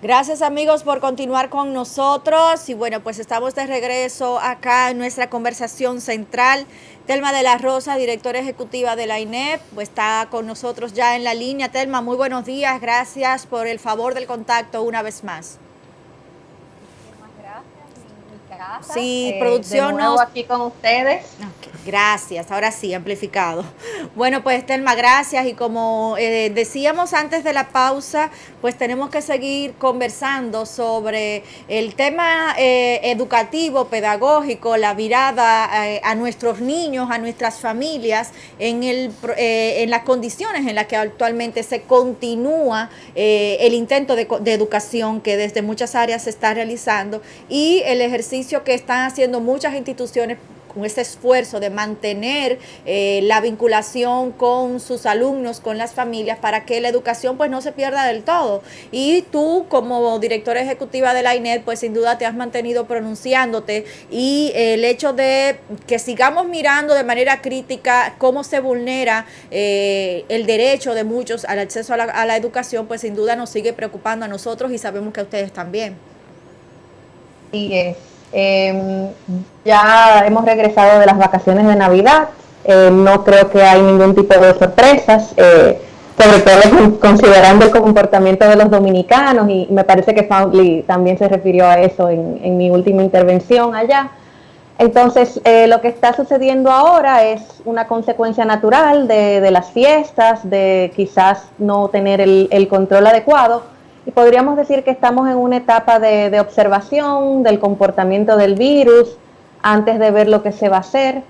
Gracias amigos por continuar con nosotros y bueno, pues estamos de regreso acá en nuestra conversación central. Telma de la Rosa, directora ejecutiva de la INEP, pues está con nosotros ya en la línea. Telma, muy buenos días, gracias por el favor del contacto una vez más. Muchísimas gracias, mi casa, Sí, de producción nuevo nos... aquí con ustedes. Okay, gracias, ahora sí, amplificado. Bueno, pues Telma, gracias. Y como decíamos antes de la pausa, pues tenemos que seguir conversando sobre el tema educativo, pedagógico, la mirada a nuestros niños, a nuestras familias, en las condiciones en las que actualmente se continúa el intento de educación que desde muchas áreas se está realizando y el ejercicio que están haciendo muchas instituciones con ese esfuerzo de mantener la vinculación con sus alumnos, con las familias, para que la educación pues no se pierda del todo. Y tú como directora ejecutiva de la INEP, pues sin duda te has mantenido pronunciándote y el hecho de que sigamos mirando de manera crítica cómo se vulnera el derecho de muchos al acceso a la educación, pues sin duda nos sigue preocupando a nosotros y sabemos que a ustedes también. Así es. Ya hemos regresado de las vacaciones de Navidad. No creo que hay ningún tipo de sorpresas, sobre todo considerando el comportamiento de los dominicanos, y me parece que Foundly también se refirió a eso en mi última intervención allá. Entonces, lo que está sucediendo ahora es una consecuencia natural de las fiestas, de quizás no tener el control adecuado, y podríamos decir que estamos en una etapa de observación del comportamiento del virus antes de ver lo que se va a hacer.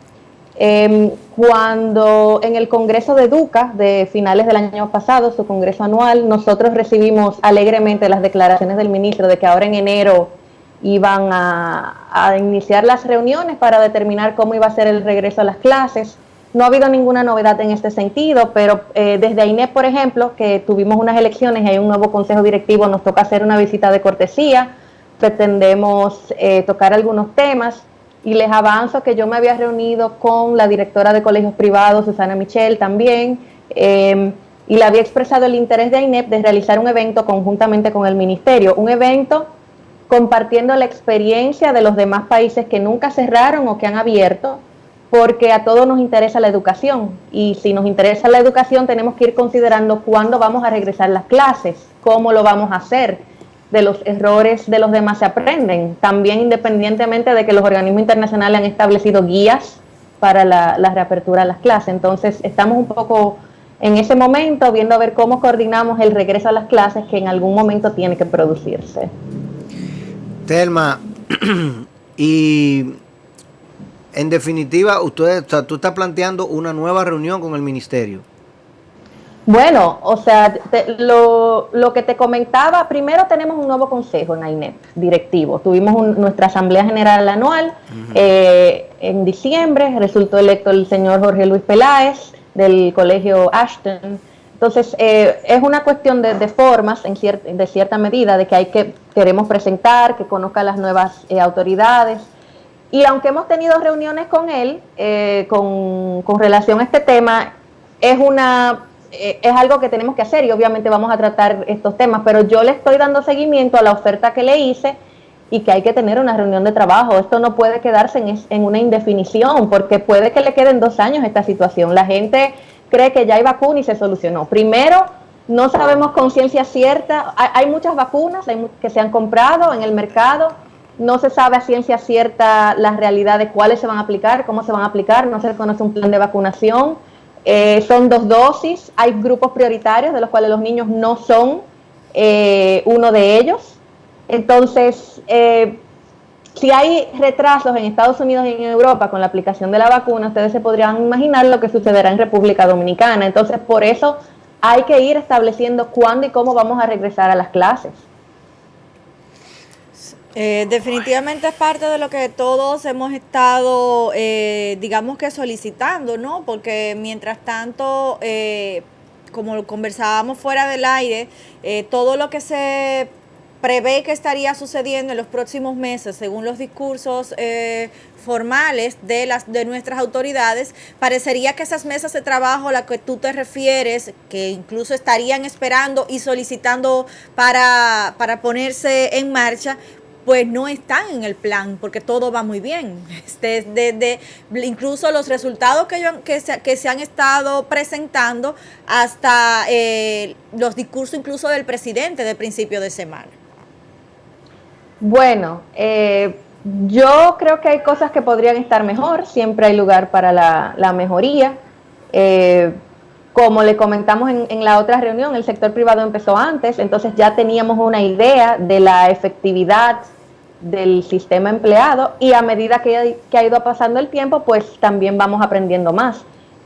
Cuando en el Congreso de Educa de finales del año pasado, su congreso anual, nosotros recibimos alegremente las declaraciones del ministro de que ahora en enero iban a iniciar las reuniones para determinar cómo iba a ser el regreso a las clases. No ha habido ninguna novedad en este sentido, pero desde AINEP, por ejemplo, que tuvimos unas elecciones y hay un nuevo consejo directivo, nos toca hacer una visita de cortesía, pretendemos tocar algunos temas, y les avanzo que yo me había reunido con la directora de colegios privados, Susana Michel, también, y le había expresado el interés de AINEP de realizar un evento conjuntamente con el ministerio, un evento compartiendo la experiencia de los demás países que nunca cerraron o que han abierto, porque a todos nos interesa la educación, y si nos interesa la educación tenemos que ir considerando cuándo vamos a regresar las clases, cómo lo vamos a hacer. De los errores de los demás se aprenden, también independientemente de que los organismos internacionales han establecido guías para la reapertura de las clases. Entonces estamos un poco en ese momento viendo a ver cómo coordinamos el regreso a las clases, que en algún momento tiene que producirse. Telma, y en definitiva, usted, o sea, tú estás planteando una nueva reunión con el ministerio. Bueno, o sea, lo que te comentaba, primero tenemos un nuevo consejo en AINEP, directivo. Tuvimos nuestra asamblea general anual en diciembre, resultó electo el señor Jorge Luis Peláez del colegio Ashton. Entonces, es una cuestión de formas, de cierta medida, de que queremos presentar, que conozca las nuevas autoridades. Y aunque hemos tenido reuniones con él con relación a este tema, es algo que tenemos que hacer, y obviamente vamos a tratar estos temas, pero yo le estoy dando seguimiento a la oferta que le hice, y que hay que tener una reunión de trabajo. Esto no puede quedarse en una indefinición, porque puede que le queden 2 años esta situación. La gente cree que ya hay vacuna y se solucionó. Primero, no sabemos con ciencia cierta, hay muchas vacunas que se han comprado en el mercado, no se sabe a ciencia cierta la realidad de cuáles se van a aplicar, cómo se van a aplicar, no se conoce un plan de vacunación. Son 2 dosis, hay grupos prioritarios de los cuales los niños no son uno de ellos. Entonces, si hay retrasos en Estados Unidos y en Europa con la aplicación de la vacuna, ustedes se podrían imaginar lo que sucederá en República Dominicana. Entonces, por eso hay que ir estableciendo cuándo y cómo vamos a regresar a las clases. Definitivamente es parte de lo que todos hemos estado, digamos que solicitando, ¿no? Porque mientras tanto, como conversábamos fuera del aire, todo lo que se prevé que estaría sucediendo en los próximos meses, según los discursos formales de nuestras autoridades, parecería que esas mesas de trabajo a las que tú te refieres, que incluso estarían esperando y solicitando para ponerse en marcha, pues no están en el plan, porque todo va muy bien. Incluso los resultados que se han estado presentando hasta los discursos incluso del presidente de principio de semana. Bueno, yo creo que hay cosas que podrían estar mejor, siempre hay lugar para la mejoría. Como le comentamos en la otra reunión, el sector privado empezó antes, entonces ya teníamos una idea de la efectividad del sistema empleado y a medida que ha ido pasando el tiempo, pues también vamos aprendiendo más.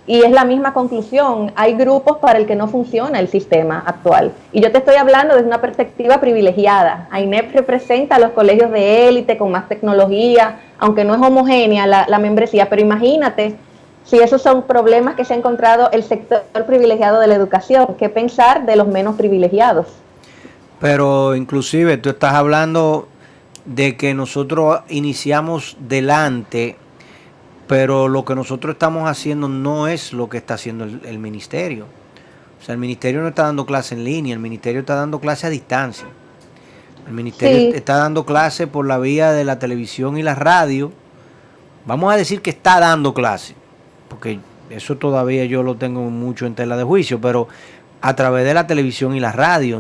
Y es la misma conclusión, hay grupos para el que no funciona el sistema actual. Y yo te estoy hablando desde una perspectiva privilegiada. AINEP representa a los colegios de élite con más tecnología, aunque no es homogénea la membresía, pero imagínate si esos son problemas que se ha encontrado el sector privilegiado de la educación, ¿qué pensar de los menos privilegiados? Pero inclusive tú estás hablando de que nosotros iniciamos delante, pero lo que nosotros estamos haciendo no es lo que está haciendo el ministerio. O sea, el ministerio no está dando clase en línea, el ministerio está dando clase a distancia. El ministerio está dando clase por la vía de la televisión y la radio. Vamos a decir que está dando clase, porque eso todavía yo lo tengo mucho en tela de juicio, pero a través de la televisión y la radio,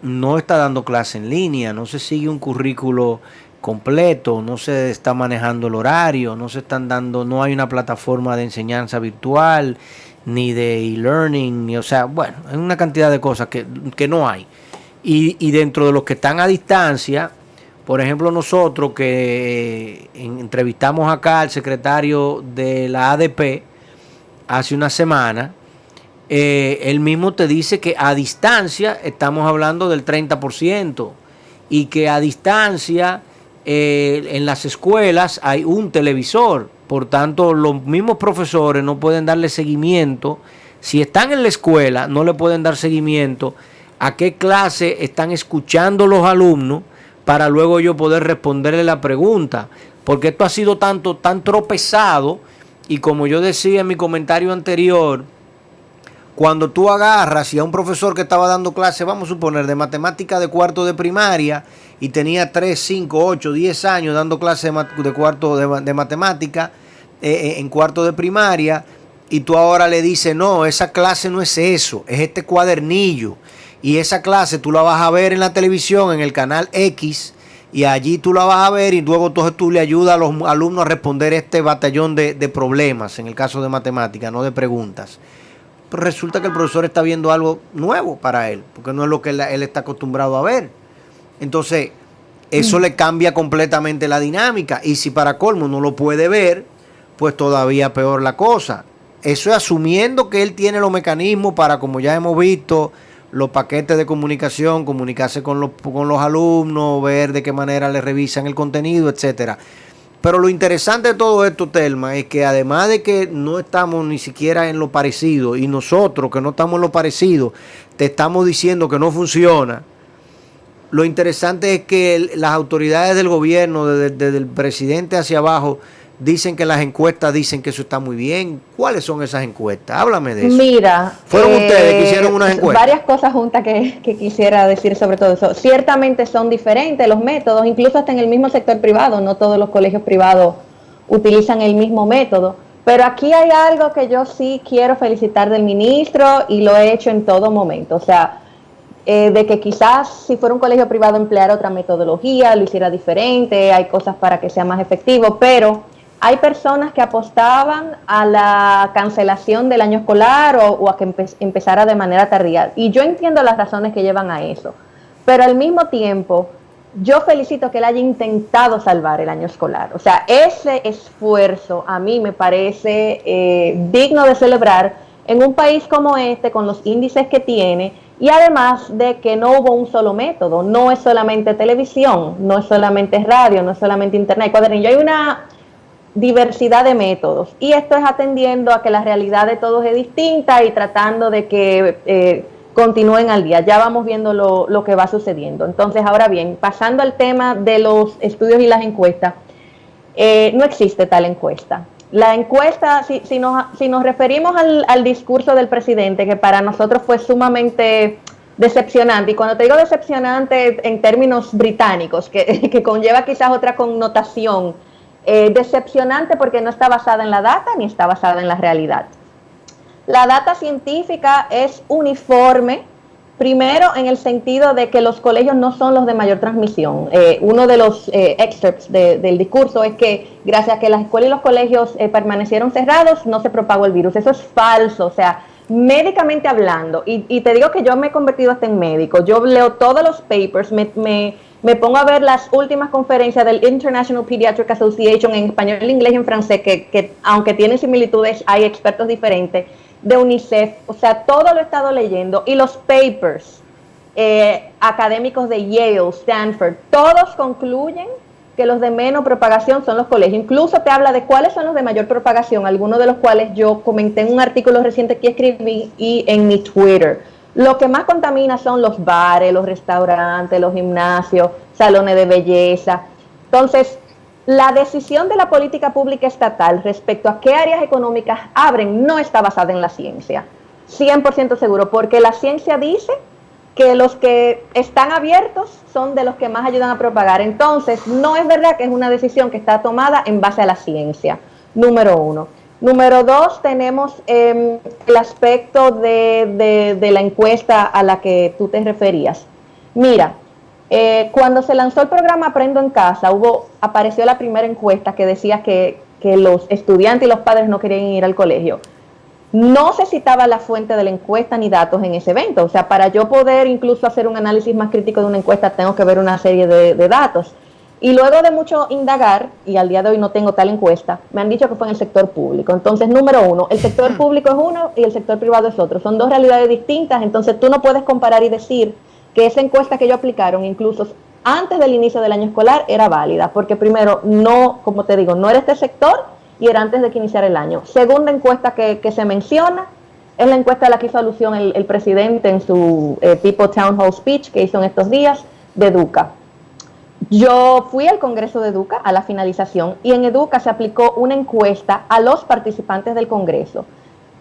no está dando clase en línea, no se sigue un currículo completo, no se está manejando el horario, no hay una plataforma de enseñanza virtual, ni de e-learning, o sea, bueno, hay una cantidad de cosas que no hay. Y dentro de los que están a distancia, por ejemplo, nosotros que entrevistamos acá al secretario de la ADP hace una semana, él mismo te dice que a distancia estamos hablando del 30% y que a distancia en las escuelas hay un televisor. Por tanto, los mismos profesores no pueden darle seguimiento. Si están en la escuela, no le pueden dar seguimiento a qué clase están escuchando los alumnos para luego yo poder responderle la pregunta. Porque esto ha sido tan tropezado y como yo decía en mi comentario anterior, cuando tú agarras y a un profesor que estaba dando clase, vamos a suponer, de matemática de cuarto de primaria y tenía 3, 5, 8, 10 años dando clase de cuarto de matemática en cuarto de primaria, y tú ahora le dices, no, esa clase no es eso, es este cuadernillo, y esa clase tú la vas a ver en la televisión, en el canal X, y allí tú la vas a ver y luego tú le ayudas a los alumnos a responder este batallón de problemas, en el caso de matemática, no de preguntas. Pero resulta que el profesor está viendo algo nuevo para él, porque no es lo que él está acostumbrado a ver. Entonces, eso le cambia completamente la dinámica. Y si para colmo no lo puede ver, pues todavía peor la cosa. Eso es asumiendo que él tiene los mecanismos para, como ya hemos visto, los paquetes de comunicación, comunicarse con los alumnos, ver de qué manera le revisan el contenido, etcétera. Pero lo interesante de todo esto, Telma, es que además de que no estamos ni siquiera en lo parecido, y nosotros que no estamos en lo parecido, te estamos diciendo que no funciona, lo interesante es que las autoridades del gobierno, desde el presidente hacia abajo, dicen que las encuestas dicen que eso está muy bien. ¿Cuáles son esas encuestas? Háblame de eso. Mira, ¿fueron ustedes que hicieron unas encuestas? Varias cosas juntas que quisiera decir sobre todo eso. Ciertamente son diferentes los métodos, incluso hasta en el mismo sector privado. No todos los colegios privados utilizan el mismo método. Pero aquí hay algo que yo sí quiero felicitar del ministro y lo he hecho en todo momento. O sea, de que quizás si fuera un colegio privado empleara otra metodología, lo hiciera diferente, hay cosas para que sea más efectivo, pero hay personas que apostaban a la cancelación del año escolar o a que empezara de manera tardía. Y yo entiendo las razones que llevan a eso. Pero al mismo tiempo, yo felicito que él haya intentado salvar el año escolar. O sea, ese esfuerzo a mí me parece digno de celebrar en un país como este, con los índices que tiene, y además de que no hubo un solo método. No es solamente televisión, no es solamente radio, no es solamente internet, cuadernillo. Hay una diversidad de métodos y esto es atendiendo a que la realidad de todos es distinta y tratando de que continúen al día. Ya vamos viendo lo que va sucediendo. Entonces, ahora bien, pasando al tema de los estudios y las encuestas, no existe tal encuesta. La encuesta, si nos referimos al discurso del presidente, que para nosotros fue sumamente decepcionante, y cuando te digo decepcionante en términos británicos, que conlleva quizás otra connotación, decepcionante porque no está basada en la data ni está basada en la realidad. La data científica es uniforme, primero en el sentido de que los colegios no son los de mayor transmisión. Uno de los excerpts del discurso es que gracias a que las escuelas y los colegios permanecieron cerrados, no se propagó el virus. Eso es falso, o sea, médicamente hablando, y te digo que yo me he convertido hasta en médico, yo leo todos los papers, me pongo a ver las últimas conferencias del International Pediatric Association en español, en inglés y en francés, que aunque tienen similitudes, hay expertos diferentes, de UNICEF, o sea, todo lo he estado leyendo, y los papers académicos de Yale, Stanford, todos concluyen que los de menos propagación son los colegios. Incluso te habla de cuáles son los de mayor propagación, algunos de los cuales yo comenté en un artículo reciente que escribí y en mi Twitter. Lo que más contamina son los bares, los restaurantes, los gimnasios, salones de belleza. Entonces, la decisión de la política pública estatal respecto a qué áreas económicas abren no está basada en la ciencia. 100% seguro, porque la ciencia dice que los que están abiertos son de los que más ayudan a propagar. Entonces, no es verdad que es una decisión que está tomada en base a la ciencia, número uno. Número dos, tenemos el aspecto de la encuesta a la que tú te referías. Mira, cuando se lanzó el programa Aprendo en Casa, apareció la primera encuesta que decía que los estudiantes y los padres no querían ir al colegio. No se citaba la fuente de la encuesta ni datos en ese evento. O sea, para yo poder incluso hacer un análisis más crítico de una encuesta, tengo que ver una serie de datos. Y luego de mucho indagar, y al día de hoy no tengo tal encuesta, me han dicho que fue en el sector público. Entonces, número uno, el sector público es uno y el sector privado es otro. Son dos realidades distintas, entonces tú no puedes comparar y decir que esa encuesta que ellos aplicaron, incluso antes del inicio del año escolar, era válida. Porque primero, no, como te digo, no era este sector, y era antes de que iniciara el año. Segunda encuesta que se menciona es la encuesta a la que hizo alusión el presidente en su tipo Town Hall Speech que hizo en estos días de Educa. Yo fui al Congreso de Educa a la finalización y en Educa se aplicó una encuesta a los participantes del Congreso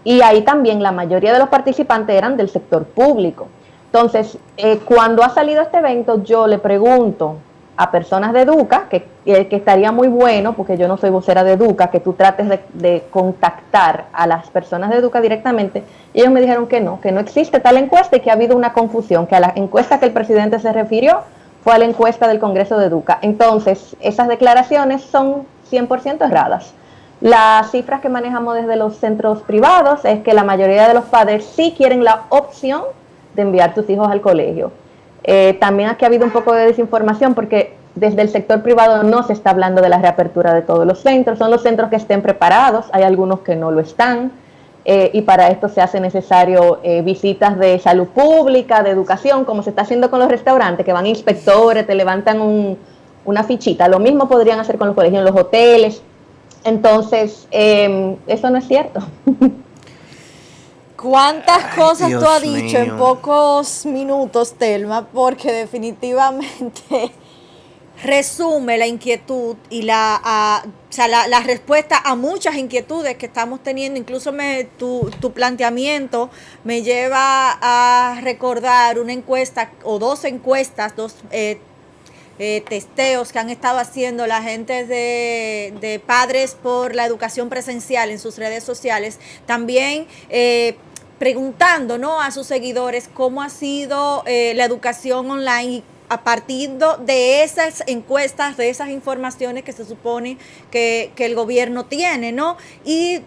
y ahí también la mayoría de los participantes eran del sector público. Entonces, cuando ha salido este evento, yo le pregunto a personas de Educa, que estaría muy bueno, porque yo no soy vocera de Educa, que tú trates de contactar a las personas de Educa directamente, y ellos me dijeron que no existe tal encuesta y que ha habido una confusión, que a la encuesta que el presidente se refirió fue a la encuesta del Congreso de Educa. Entonces, esas declaraciones son 100% erradas. Las cifras que manejamos desde los centros privados es que la mayoría de los padres sí quieren la opción de enviar tus hijos al colegio. También aquí ha habido un poco de desinformación porque desde el sector privado no se está hablando de la reapertura de todos los centros, son los centros que estén preparados, hay algunos que no lo están, y para esto se hace necesario visitas de salud pública, de educación, como se está haciendo con los restaurantes, que van inspectores, te levantan una fichita, lo mismo podrían hacer con los colegios, en los hoteles. Entonces, eso no es cierto. ¿Cuántas cosas Dios tú has dicho mío. en pocos minutos, Telma? Porque definitivamente resume la inquietud y la respuesta a muchas inquietudes que estamos teniendo. Incluso tu planteamiento me lleva a recordar una encuesta o dos encuestas, testeos que han estado haciendo la gente de Padres por la Educación Presencial en sus redes sociales, también preguntando, ¿no?, a sus seguidores cómo ha sido la educación online a partir de esas encuestas, de esas informaciones que se supone que el gobierno tiene, ¿no? Y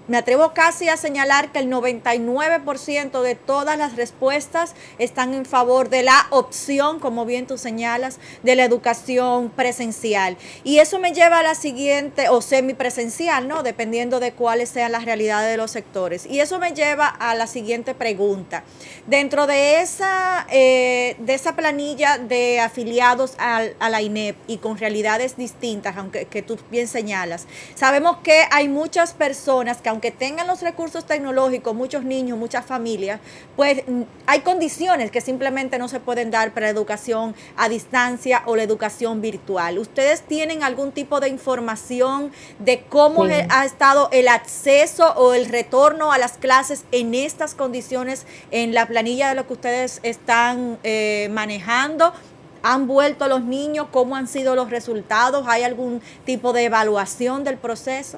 me atrevo casi a señalar que el 99% de todas las respuestas están en favor de la opción, como bien tú señalas, de la educación presencial. Y eso me lleva a la siguiente, o semipresencial, ¿no?, dependiendo de cuáles sean las realidades de los sectores. Y eso me lleva a la siguiente pregunta. Dentro de esa planilla de afiliados a la INEP y con realidades distintas, aunque que tú bien señalas, sabemos que hay muchas personas que, aunque tengan los recursos tecnológicos, muchos niños, muchas familias, pues hay condiciones que simplemente no se pueden dar para la educación a distancia o la educación virtual. ¿Ustedes tienen algún tipo de información de cómo ha estado el acceso o el retorno a las clases en estas condiciones en la planilla de lo que ustedes están manejando? ¿Han vuelto los niños? ¿Cómo han sido los resultados? ¿Hay algún tipo de evaluación del proceso?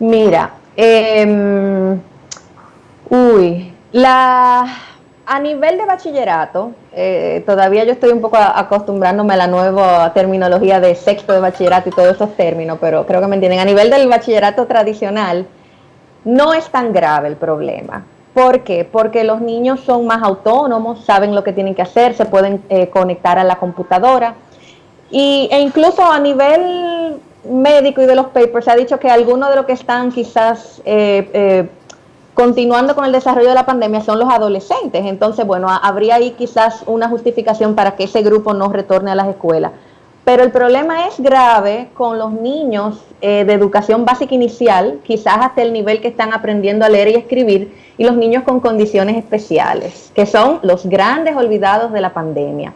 Mira, a nivel de bachillerato, todavía yo estoy un poco acostumbrándome a la nueva terminología de sexto de bachillerato y todos esos términos, pero creo que me entienden. A nivel del bachillerato tradicional, no es tan grave el problema. ¿Por qué? Porque los niños son más autónomos, saben lo que tienen que hacer, se pueden conectar a la computadora. E incluso a nivel médico y de los papers se ha dicho que algunos de los que están quizás continuando con el desarrollo de la pandemia son los adolescentes. Entonces, bueno, habría ahí quizás una justificación para que ese grupo no retorne a las escuelas. Pero el problema es grave con los niños de educación básica inicial, quizás hasta el nivel que están aprendiendo a leer y escribir, y los niños con condiciones especiales, que son los grandes olvidados de la pandemia.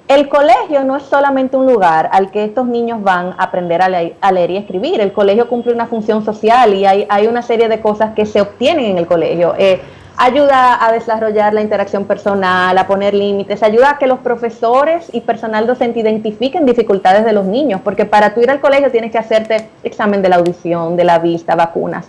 El colegio no es solamente un lugar al que estos niños van a aprender a leer y escribir. El colegio cumple una función social y hay una serie de cosas que se obtienen en el colegio. Ayuda a desarrollar la interacción personal, a poner límites, ayuda a que los profesores y personal docente identifiquen dificultades de los niños, porque para tú ir al colegio tienes que hacerte examen de la audición, de la vista, vacunas.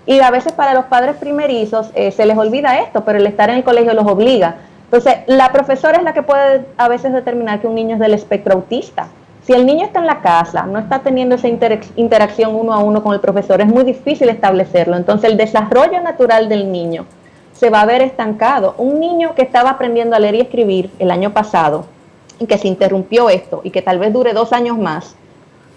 Y a veces para los padres primerizos se les olvida esto, pero el estar en el colegio los obliga. Entonces, la profesora es la que puede a veces determinar que un niño es del espectro autista. Si el niño está en la casa, no está teniendo esa interacción uno a uno con el profesor, es muy difícil establecerlo. Entonces, el desarrollo natural del niño se va a ver estancado. Un niño que estaba aprendiendo a leer y escribir el año pasado y que se interrumpió esto y que tal vez dure 2 años más,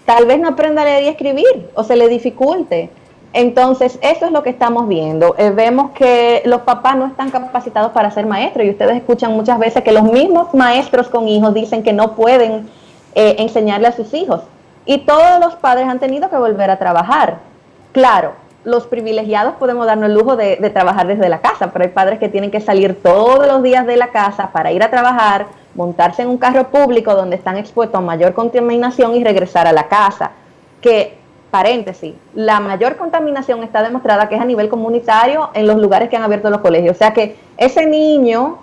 tal vez no aprenda a leer y escribir o se le dificulte. Entonces, eso es lo que estamos viendo. Vemos que los papás no están capacitados para ser maestros y ustedes escuchan muchas veces que los mismos maestros con hijos dicen que no pueden enseñarle a sus hijos. Y todos los padres han tenido que volver a trabajar. Claro, los privilegiados podemos darnos el lujo de trabajar desde la casa, pero hay padres que tienen que salir todos los días de la casa para ir a trabajar, montarse en un carro público donde están expuestos a mayor contaminación y regresar a la casa. Que, paréntesis, la mayor contaminación está demostrada que es a nivel comunitario en los lugares que han abierto los colegios. O sea que ese niño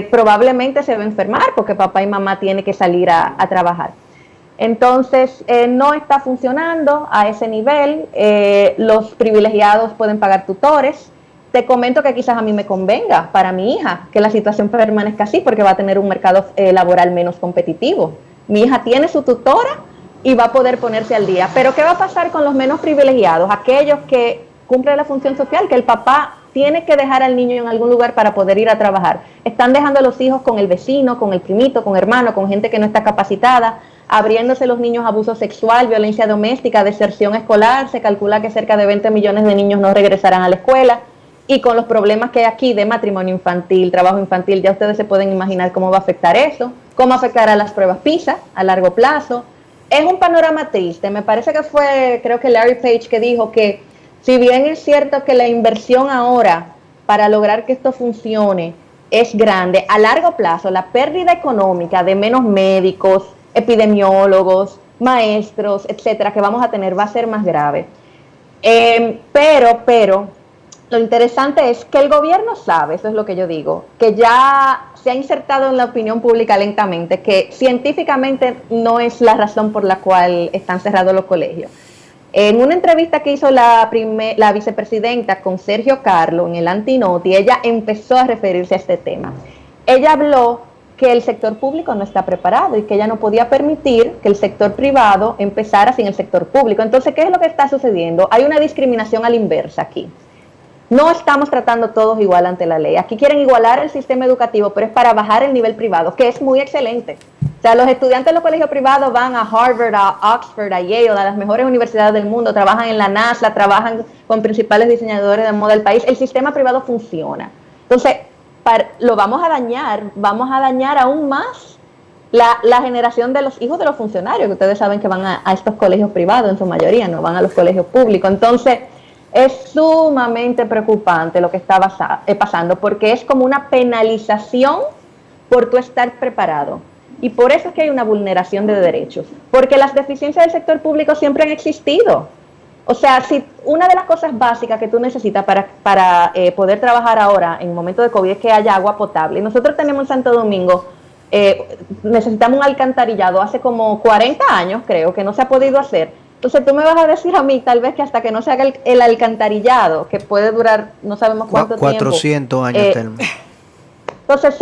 probablemente se va a enfermar porque papá y mamá tienen que salir a trabajar. Entonces, no está funcionando a ese nivel. Los privilegiados pueden pagar tutores. Te comento que quizás a mí me convenga para mi hija que la situación permanezca así porque va a tener un mercado laboral menos competitivo. Mi hija tiene su tutora y va a poder ponerse al día. Pero ¿qué va a pasar con los menos privilegiados? Aquellos que cumplen la función social, que el papá tiene que dejar al niño en algún lugar para poder ir a trabajar. Están dejando a los hijos con el vecino, con el primito, con hermano, con gente que no está capacitada, abriéndose los niños a abuso sexual, violencia doméstica, deserción escolar. Se calcula que cerca de 20 millones de niños no regresarán a la escuela. Y con los problemas que hay aquí de matrimonio infantil, trabajo infantil, ya ustedes se pueden imaginar cómo va a afectar eso, cómo afectará las pruebas PISA a largo plazo. Es un panorama triste. Me parece que fue, creo que Larry Page que dijo que si bien es cierto que la inversión ahora para lograr que esto funcione es grande, a largo plazo la pérdida económica de menos médicos, epidemiólogos, maestros, etcétera, que vamos a tener va a ser más grave. Pero lo interesante es que el gobierno sabe, eso es lo que yo digo, que ya se ha insertado en la opinión pública lentamente, que científicamente no es la razón por la cual están cerrados los colegios. En una entrevista que hizo la vicepresidenta con Sergio Carlo en el Antinoti, ella empezó a referirse a este tema. Ella habló que el sector público no está preparado y que ella no podía permitir que el sector privado empezara sin el sector público. Entonces, ¿qué es lo que está sucediendo? Hay una discriminación a la inversa aquí. No estamos tratando todos igual ante la ley. Aquí quieren igualar el sistema educativo, pero es para bajar el nivel privado, que es muy excelente. O sea, los estudiantes de los colegios privados van a Harvard, a Oxford, a Yale, a las mejores universidades del mundo, trabajan en la NASA, trabajan con principales diseñadores de moda del país. El sistema privado funciona. Entonces, lo vamos a dañar aún más la generación de los hijos de los funcionarios, que ustedes saben que van a estos colegios privados en su mayoría, no van a los colegios públicos. Entonces, es sumamente preocupante lo que está pasando, porque es como una penalización por tú estar preparado. Y por eso es que hay una vulneración de derechos, porque las deficiencias del sector público siempre han existido. O sea, si una de las cosas básicas que tú necesitas para poder trabajar ahora en momento de COVID es que haya agua potable. Nosotros tenemos en Santo Domingo, necesitamos un alcantarillado hace como 40 años, creo, que no se ha podido hacer. Entonces tú me vas a decir a mí, tal vez que hasta que no se haga el alcantarillado, que puede durar no sabemos cuánto 400 tiempo. años, Telma. Entonces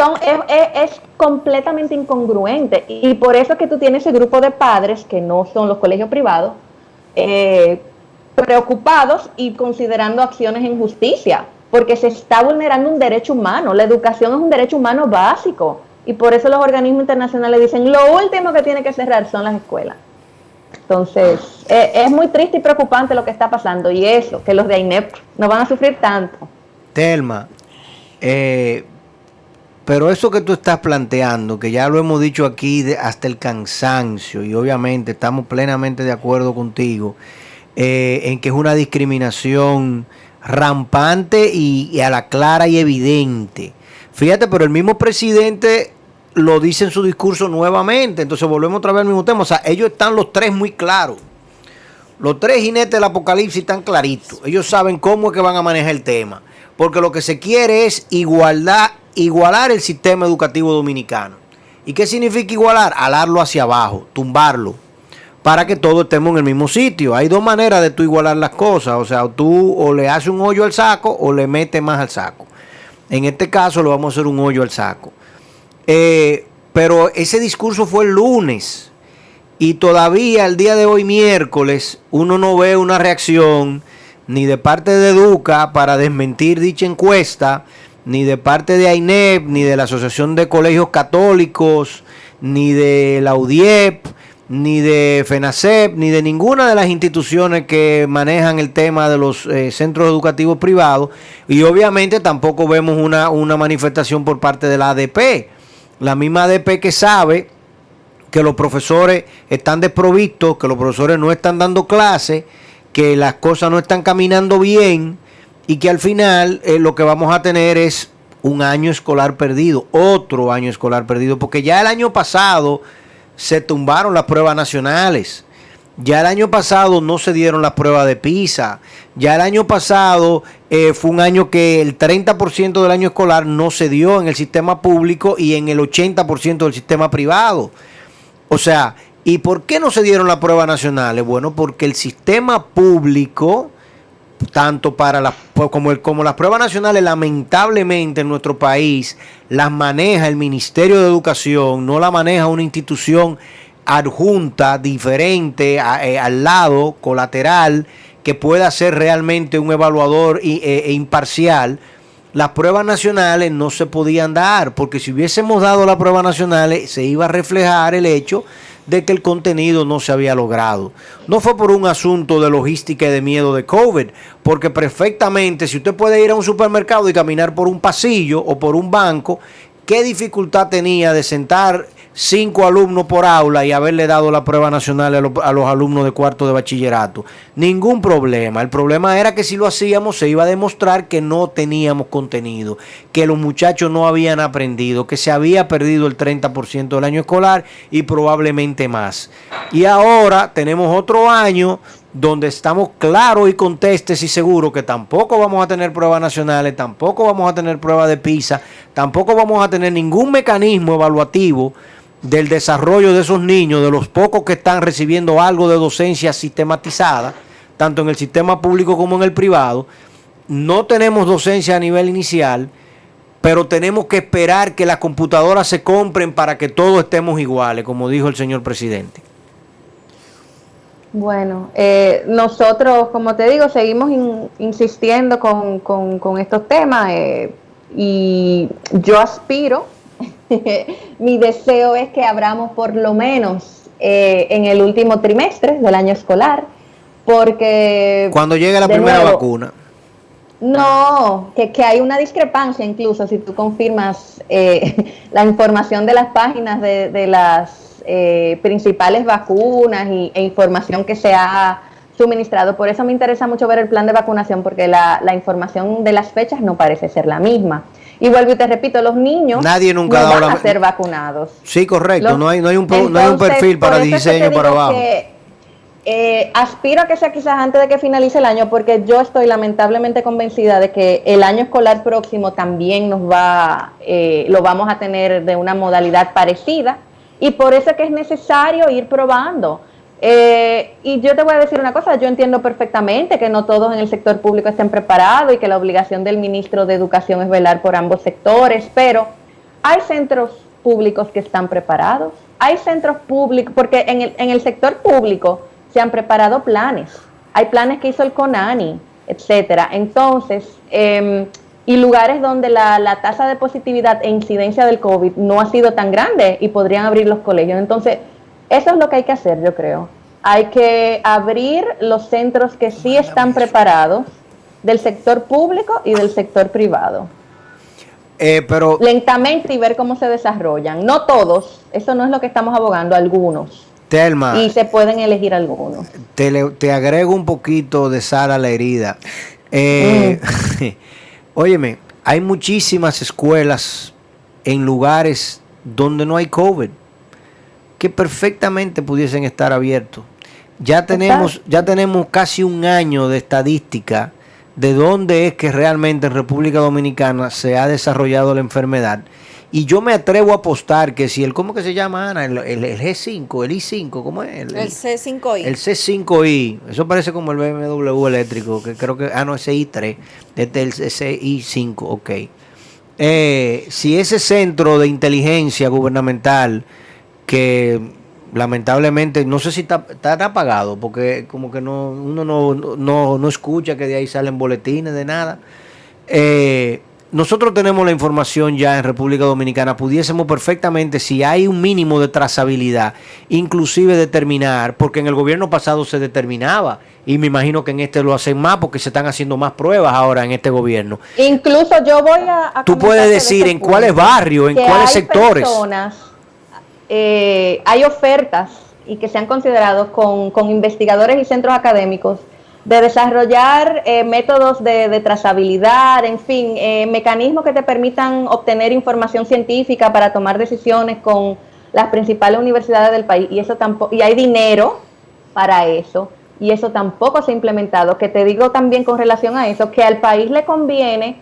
es completamente incongruente, y por eso es que tú tienes ese grupo de padres, que no son los colegios privados, preocupados y considerando acciones en justicia, porque se está vulnerando un derecho humano. La educación es un derecho humano básico, y por eso los organismos internacionales dicen lo último que tiene que cerrar son las escuelas. Entonces, es muy triste y preocupante lo que está pasando, y eso, que los de AINEP no van a sufrir tanto. Telma, pero eso que tú estás planteando, que ya lo hemos dicho aquí hasta el cansancio, y obviamente estamos plenamente de acuerdo contigo, en que es una discriminación rampante y a la clara y evidente. Fíjate, pero el mismo presidente lo dice en su discurso nuevamente. Entonces volvemos otra vez al mismo tema. O sea, ellos están los tres muy claros. Los tres jinetes del apocalipsis están claritos. Ellos saben cómo es que van a manejar el tema. Porque lo que se quiere es igualar el sistema educativo dominicano. ¿Y qué significa igualar? Alarlo hacia abajo, tumbarlo, para que todos estemos en el mismo sitio. Hay dos maneras de tú igualar las cosas. O sea, tú o le haces un hoyo al saco o le metes más al saco. En este caso lo vamos a hacer un hoyo al saco. Pero ese discurso fue el lunes, y todavía el día de hoy, miércoles, uno no ve una reacción ni de parte de Educa para desmentir dicha encuesta, ni de parte de AINEP, ni de la Asociación de Colegios Católicos, ni de la UDIEP, ni de FENACEP, ni de ninguna de las instituciones que manejan el tema de los centros educativos privados. Y obviamente tampoco vemos una manifestación por parte de la ADP. La misma ADP que sabe que los profesores están desprovistos, que los profesores no están dando clases, que las cosas no están caminando bien, y que al final lo que vamos a tener es un año escolar perdido, otro año escolar perdido, porque ya el año pasado se tumbaron las pruebas nacionales. Ya el año pasado no se dieron las pruebas de PISA. Ya el año pasado fue un año que el 30% del año escolar no se dio en el sistema público y en el 80% del sistema privado. O sea, ¿y por qué no se dieron las pruebas nacionales? Bueno, porque el sistema público, tanto para como las pruebas nacionales, lamentablemente en nuestro país las maneja el Ministerio de Educación, no la maneja una institución adjunta, diferente, al lado, colateral, que pueda ser realmente un evaluador e imparcial. Las pruebas nacionales no se podían dar, porque si hubiésemos dado las pruebas nacionales se iba a reflejar el hecho de que el contenido no se había logrado. No fue por un asunto de logística y de miedo de COVID, porque perfectamente, si usted puede ir a un supermercado y caminar por un pasillo o por un banco, ¿qué dificultad tenía de sentar 5 alumnos por aula y haberle dado la prueba nacional a los alumnos de cuarto de bachillerato? Ningún problema. El problema era que si lo hacíamos se iba a demostrar que no teníamos contenido, que los muchachos no habían aprendido, que se había perdido el 30% del año escolar y probablemente más. Y ahora tenemos otro año donde estamos claros y contestes y seguros que tampoco vamos a tener pruebas nacionales, tampoco vamos a tener pruebas de PISA, tampoco vamos a tener ningún mecanismo evaluativo del desarrollo de esos niños, de los pocos que están recibiendo algo de docencia sistematizada, tanto en el sistema público como en el privado. No tenemos docencia a nivel inicial, pero tenemos que esperar que las computadoras se compren para que todos estemos iguales, como dijo el señor presidente. Bueno, nosotros, como te digo, seguimos insistiendo con estos temas, y yo aspiro, mi deseo es que abramos por lo menos en el último trimestre del año escolar, porque cuando llegue la primera vacuna. No, que hay una discrepancia incluso si tú confirmas la información de las páginas de las principales vacunas e información que se ha suministrado. Por eso me interesa mucho ver el plan de vacunación, porque la información de las fechas no parece ser la misma. Y vuelvo y te repito, los niños Nadie nunca no van a ser vacunados. Sí, correcto, Los, no hay un entonces, perfil para diseño para abajo. Aspiro a que sea quizás antes de que finalice el año, porque yo estoy lamentablemente convencida de que el año escolar próximo también lo vamos a tener de una modalidad parecida, y por eso es que es necesario ir probando. Y yo te voy a decir una cosa, yo entiendo perfectamente que no todos en el sector público estén preparados y que la obligación del ministro de Educación es velar por ambos sectores, pero hay centros públicos que están preparados, hay centros públicos, porque en el sector público se han preparado planes, hay planes que hizo el CONANI, etcétera. Entonces, y lugares donde la tasa de positividad e incidencia del COVID no ha sido tan grande y podrían abrir los colegios. Entonces, eso es lo que hay que hacer, yo creo. Hay que abrir los centros que sí están preparados del sector público y del sector privado. Pero lentamente y ver cómo se desarrollan. No todos, eso no es lo que estamos abogando, algunos. Telma, y se pueden elegir algunos. Te agrego un poquito de sal a la herida. Óyeme, hay muchísimas escuelas en lugares donde no hay COVID que perfectamente pudiesen estar abiertos. Ya tenemos casi un año de estadística de dónde es que realmente en República Dominicana se ha desarrollado la enfermedad. Y yo me atrevo a apostar que si ¿cómo que se llama, Ana? El G5, el I5, ¿cómo es? El C5i. El C5i, eso parece como el BMW eléctrico, que creo que, no, ese I3, este es el CI5, ok. Si ese centro de inteligencia gubernamental, que lamentablemente, no sé si está apagado, porque como que uno no escucha que de ahí salen boletines de nada, nosotros tenemos la información ya en República Dominicana, pudiésemos perfectamente, si hay un mínimo de trazabilidad, inclusive determinar, porque en el gobierno pasado se determinaba, y me imagino que en este lo hacen más, porque se están haciendo más pruebas ahora en este gobierno. Incluso yo voy a tú puedes decir en cuáles barrios, en cuáles sectores. Hay ofertas, y que se han considerado con investigadores y centros académicos, de desarrollar métodos de trazabilidad, en fin, mecanismos que te permitan obtener información científica para tomar decisiones con las principales universidades del país, y eso tampoco, y hay dinero para eso, y eso tampoco se ha implementado. Que te digo también con relación a eso, que al país le conviene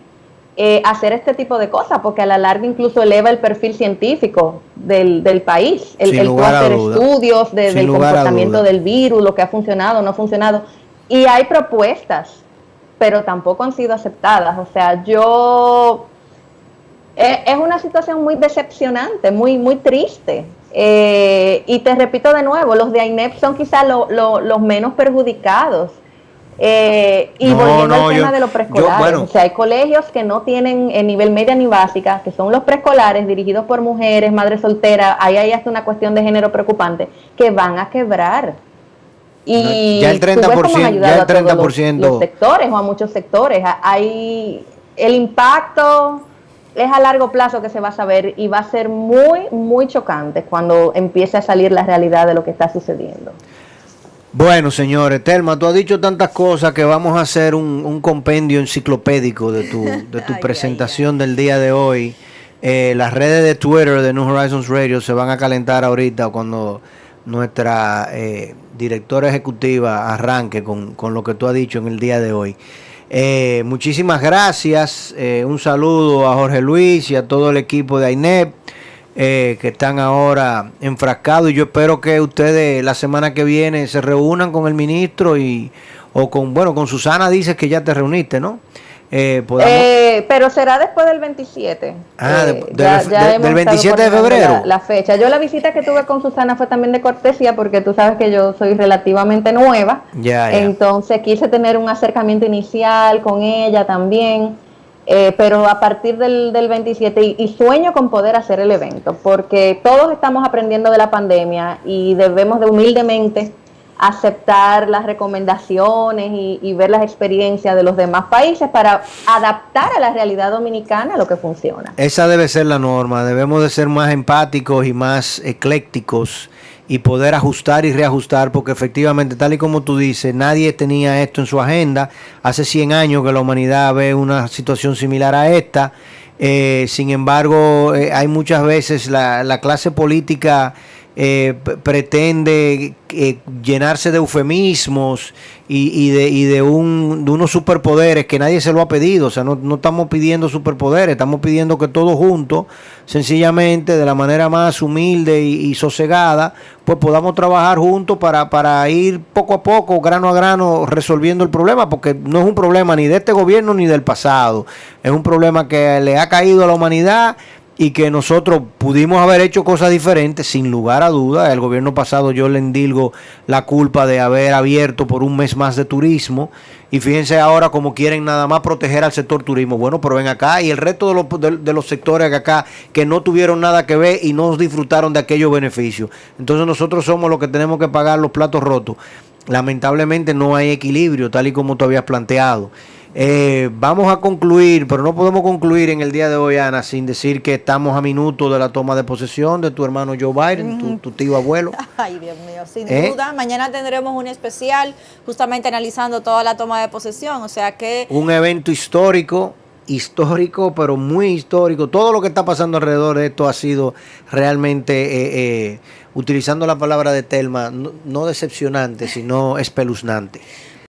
hacer este tipo de cosas, porque a la larga incluso eleva el perfil científico del país, el hacer estudios del comportamiento del virus, lo que ha funcionado, no ha funcionado. Y hay propuestas, pero tampoco han sido aceptadas. O sea, es una situación muy decepcionante, muy, muy triste. Y te repito de nuevo, los de AINEP son quizás los menos perjudicados. Y volviendo al tema de los preescolares, o sea, hay colegios que no tienen nivel media ni básica, que son los preescolares dirigidos por mujeres, madres solteras, ahí hay hasta una cuestión de género preocupante, que van a quebrar. Y ya el 30%, los sectores o a muchos sectores. El impacto es a largo plazo que se va a saber, y va a ser muy, muy chocante cuando empiece a salir la realidad de lo que está sucediendo. Bueno, señores, Telma, tú has dicho tantas cosas que vamos a hacer un compendio enciclopédico de tu presentación del día de hoy. Las redes de Twitter de New Horizons Radio se van a calentar ahorita cuando nuestra directora ejecutiva arranque con lo que tú has dicho en el día de hoy. Muchísimas gracias, un saludo a Jorge Luis y a todo el equipo de AINEP que están ahora enfrascados, y yo espero que ustedes la semana que viene se reúnan con el ministro o con Susana. Dices que ya te reuniste, ¿no? Pero será después del 27. Del 27 de febrero. La fecha. Yo la visita que tuve con Susana fue también de cortesía, porque tú sabes que yo soy relativamente nueva. Entonces quise tener un acercamiento inicial con ella también. Pero a partir del 27, y sueño con poder hacer el evento, porque todos estamos aprendiendo de la pandemia y debemos de humildemente aceptar las recomendaciones y ver las experiencias de los demás países para adaptar a la realidad dominicana lo que funciona. Esa debe ser la norma, debemos de ser más empáticos y más eclécticos y poder ajustar y reajustar, porque efectivamente, tal y como tú dices, nadie tenía esto en su agenda. Hace 100 años que la humanidad ve una situación similar a esta. Sin embargo, hay muchas veces la clase política pretende llenarse de eufemismos y de unos superpoderes que nadie se lo ha pedido. O sea, no estamos pidiendo superpoderes, estamos pidiendo que todos juntos, sencillamente, de la manera más humilde y sosegada, pues podamos trabajar juntos para ir poco a poco, grano a grano, resolviendo el problema, porque no es un problema ni de este gobierno ni del pasado, es un problema que le ha caído a la humanidad y que nosotros pudimos haber hecho cosas diferentes, sin lugar a dudas. El gobierno pasado yo le endilgo la culpa de haber abierto por un mes más de turismo, y fíjense ahora cómo quieren nada más proteger al sector turismo. Bueno, pero ven acá, y el resto de los sectores acá que no tuvieron nada que ver y no disfrutaron de aquellos beneficios. Entonces nosotros somos los que tenemos que pagar los platos rotos. Lamentablemente no hay equilibrio, tal y como tú habías planteado. Vamos a concluir, pero no podemos concluir en el día de hoy, Ana, sin decir que estamos a minutos de la toma de posesión de tu hermano Joe Biden, tu tío abuelo. Ay, Dios mío, sin duda. Mañana tendremos un especial justamente analizando toda la toma de posesión. O sea que... un evento histórico, pero muy histórico. Todo lo que está pasando alrededor de esto ha sido realmente, utilizando la palabra de Telma, no decepcionante, sino espeluznante.